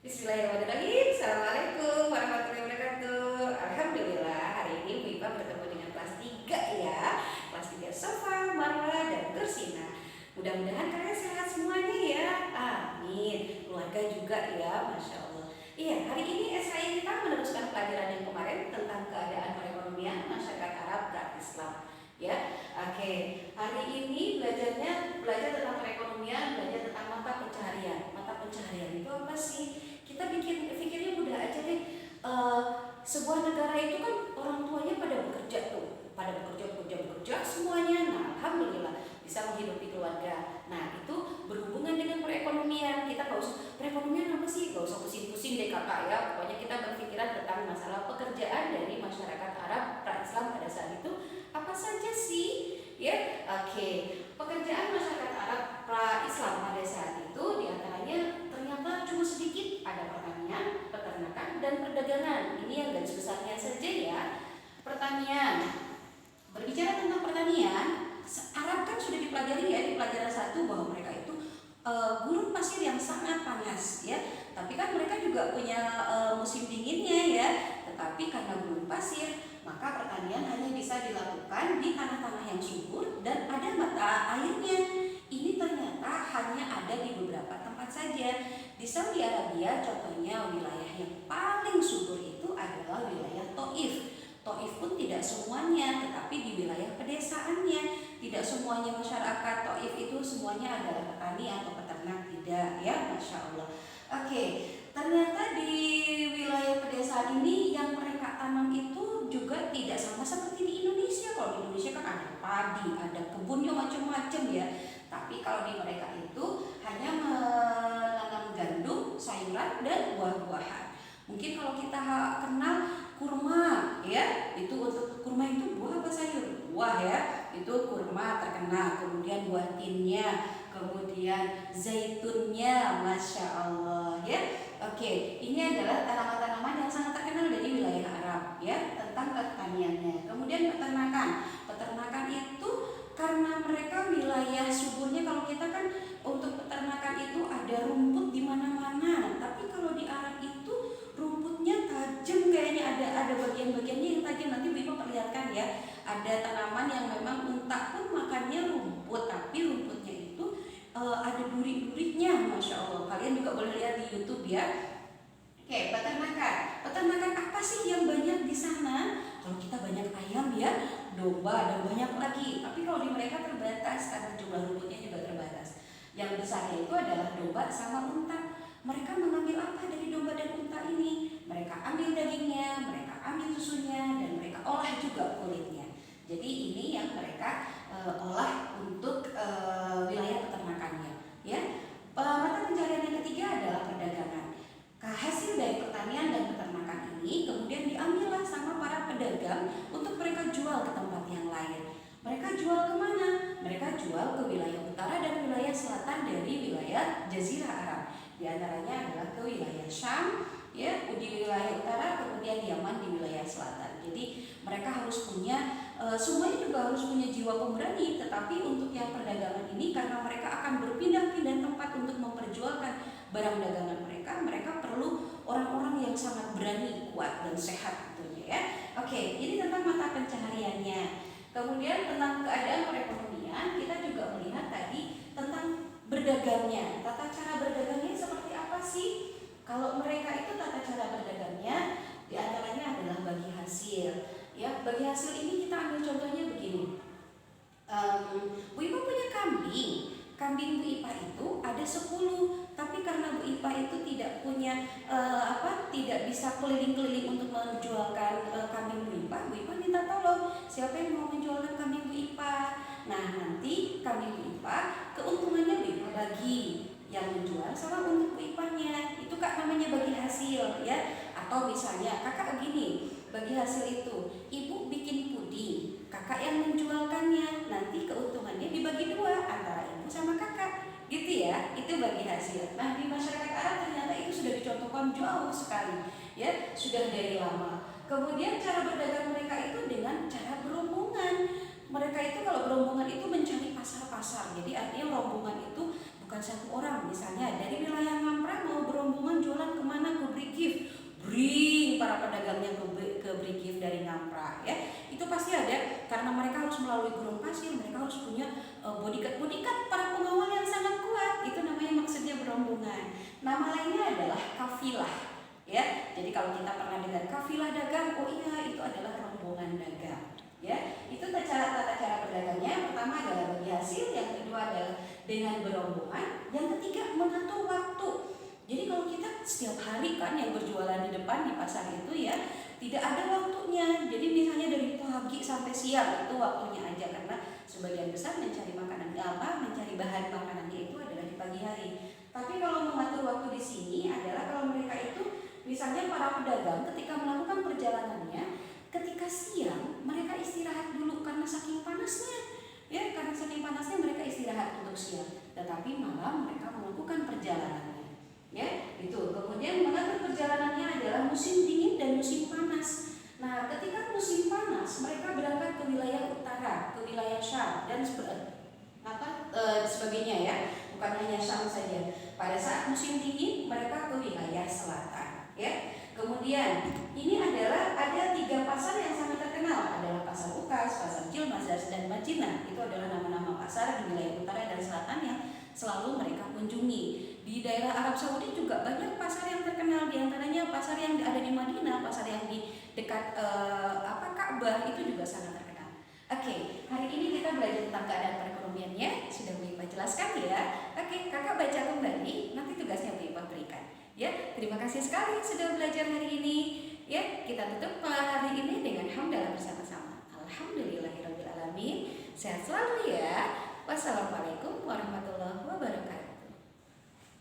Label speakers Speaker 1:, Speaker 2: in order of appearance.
Speaker 1: Bismillahirrahmanirrahim. Assalamualaikum warahmatullahi wabarakatuh. Alhamdulillah hari ini Bu Ipa bertemu dengan kelas 3 ya. Kelas 3 Sofa, Marwa, dan Tursina. Mudah-mudahan kalian sehat semuanya ya. Amin. Keluarga juga ya, Masya Allah. Iya, hari ini SKI kita meneruskan pelajaran yang kemarin tentang keadaan perekonomian masyarakat Arab dan Islam. Ya, oke. Hari ini belajar tentang perekonomian, belajar tentang mata pencaharian. Mata pencaharian itu apa sih? Kita pikirnya mudah aja deh. Sebuah negara itu kan orang tuanya pada bekerja semuanya. Nah, alhamdulillah bisa menghidupi keluarga. Nah, itu berhubungan dengan perekonomian. Kita nggak usah perekonomian apa sih? Nggak usah pusing-pusing deh kakak ya. Pokoknya kita berpikiran tentang masalah pekerjaan dari masyarakat Arab pra-Islam pada saat itu apa saja sih? Ya, oke. Pekerjaan masyarakat Arab pra-Islam pada saat itu diantaranya ternyata cuma sedikit, ada pertanian, peternakan, dan perdagangan. Ini yang garis besarnya saja ya. Pertanian. Berbicara tentang pertanian, Arab kan sudah dipelajari ya di pelajaran 1 bahwa mereka itu gurun pasir yang sangat panas ya. Tapi kan mereka juga punya musim dinginnya ya. Tetapi karena gurun pasir, maka pertanian hanya bisa dilakukan di tanah-tanah yang subur dan ada mata airnya. Ini ternyata hanya ada di beberapa tempat saja. Di Saudi Arabia contohnya wilayah yang paling subur itu adalah wilayah Taif. Taif pun tidak semuanya, tetapi di wilayah pedesaannya. Tidak semuanya masyarakat Taif itu semuanya adalah petani atau peternak, tidak ya, Masya Allah. Oke, ternyata di wilayah pedesaan ini yang mereka tanam itu juga tidak sama seperti di Indonesia. Kalau di Indonesia kan ada padi, ada kebunnya macam-macam ya. Tapi kalau di mereka itu hanya menanam gandum, sayuran, dan buah-buahan. Mungkin kalau kita kenal kurma ya, itu untuk kurma itu buah apa sayur? Buah ya, itu kurma terkenal. Kemudian buah tinnya, kemudian zaitunnya, Masya Allah ya. Oke, ini adalah tanaman-tanaman yang sangat terkenal dari wilayah Arab ya, tentang pertaniannya. Kemudian peternakan. Peternakan itu karena mereka wilayah suburnya, kalau kita kan untuk peternakan itu ada rumput di mana-mana, tapi kalau di Arab itu rumputnya tajam, kayaknya ada bagian-bagiannya yang tajam. Nanti Ibu perlihatkan ya, ada tanaman yang memang unta pun makannya rumput, tapi rumputnya itu ada duri-durinya, Masya Allah. Kalian juga boleh lihat di YouTube ya. Oke, peternakan apa sih yang banyak di sana? Kalau kita banyak ayam ya, domba, dan banyak lagi. Tapi kalau di mereka terbatas karena jumlah rumputnya juga terbatas. Yang besarnya itu adalah domba sama unta. Mereka mengambil apa dari domba dan unta ini? Mereka ambil dagingnya, mereka ambil susunya, dan mereka olah juga kulitnya. Jadi ini yang mereka olah untuk wilayah peternakannya. Ya, mata pencarian yang ketiga adalah perdagangan. Hasil dari pertanian dan peternakan ini kemudian diambillah sama para pedagang untuk mereka jual ke tempat yang lain. Mereka jual kemana? Mereka jual ke wilayah utara dan wilayah selatan dari wilayah Jazirah Arab. Di antaranya adalah ke wilayah Syam, ya, di wilayah utara, kemudian Yaman di wilayah selatan. Jadi mereka harus punya, semuanya juga harus punya jiwa pemberani. Tetapi untuk yang perdagangan ini, karena mereka akan berpindah-pindah tempat untuk memperjualkan barang dagangan mereka, mereka perlu orang-orang yang sangat berani, kuat, dan sehat tentunya ya. Oke, ini tentang mata pencahariannya. Kemudian tentang keadaan perekonomian, kita juga melihat tadi tentang berdagangnya. Tata cara berdagangnya seperti apa sih? Kalau mereka itu tata cara berdagangnya diantaranya adalah bagi hasil. Ya, bagi hasil ini kita ambil contohnya begini. Bu Ipa punya kambing. Kambing Bu Ipa itu ada 10, tapi karena Bu Ipa itu tidak punya tidak bisa keliling-keliling untuk menjualkan kambing Bu Ipa minta tolong siapa yang mau menjualkan kambing Bu Ipa. Nah, nanti kambing Bu Ipa keuntungannya Bu Ipa bagi, yang menjual sama untuk Bu Ipanya. Itu Kak namanya bagi hasil ya. Atau misalnya kakak begini, bagi hasil itu ibu bikin puding, kakak yang menjualkannya, nanti keuntungannya dibagi 2 antara ibu sama kakak, gitu ya. Itu bagi hasil. Nah, di masyarakat Arab ternyata itu sudah dicontohkan jauh sekali ya, sudah dari lama. Kemudian cara berdagang mereka itu dengan cara berombongan. Mereka itu kalau berombongan itu mencari pasar-pasar. Jadi artinya rombongan itu bukan satu orang. Misalnya dari wilayah Ngampra mau berombongan jualan kemana itu pasti ada, karena mereka harus melalui gurun pasir, mereka harus punya bodyguard para pengawal yang sangat kuat. Itu namanya maksudnya berombongan. Nama lainnya adalah kafilah, ya. Jadi kalau kita pernah dengar kafilah dagang, oh iya itu adalah rombongan dagang, ya. Itu tata cara berdagangnya. Pertama adalah bagi hasil, yang kedua adalah dengan berombongan, yang ketiga mengatur waktu. Jadi kalau kita setiap hari kan yang berjualan di depan di pasar itu ya tidak ada waktunya. Jadi misalnya dari pagi sampai siang itu waktunya aja, karena sebagian besar mencari makanan mencari bahan makanannya itu adalah di pagi hari. Tapi kalau mengatur waktu di sini adalah kalau mereka itu misalnya para pedagang ketika melakukan perjalanannya, ketika siang mereka istirahat dulu karena saking panasnya. Ya, karena saking panasnya mereka istirahat untuk siang, tetapi malam mereka melakukan perjalanannya. Ya, itu. Kemudian mengatur perjalanannya adalah musim dingin dan musim panas. Nah, ketika musim panas, mereka berangkat ke wilayah utara, ke wilayah Syam dan sebagainya ya. Bukan hanya Syam saja. Pada saat musim dingin, mereka ke wilayah selatan. Ya. Kemudian ini adalah ada 3 pasar yang sangat terkenal, adalah pasar Ukas, pasar Cilmazas, dan Madinah. Itu adalah nama-nama pasar di wilayah utara dan selatan yang selalu mereka kunjungi. Di daerah Arab Saudi juga banyak pasar yang terkenal, diantaranya pasar yang ada di Madinah, pasar yang di dekat Ka'bah itu juga sangat terkenal. Oke, hari ini kita belajar tentang keadaan perekonomiannya, sudah Bu Ipa jelaskan ya. Oke, kakak baca kembali, nanti tugasnya Bu Ipa berikan. Ya, terima kasih sekali sudah belajar hari ini. Ya, kita tutup hari ini dengan hamdalah bersama-sama. Alhamdulillahirabbil alamin. Sehat selalu ya. Wassalamualaikum warahmatullahi wabarakatuh.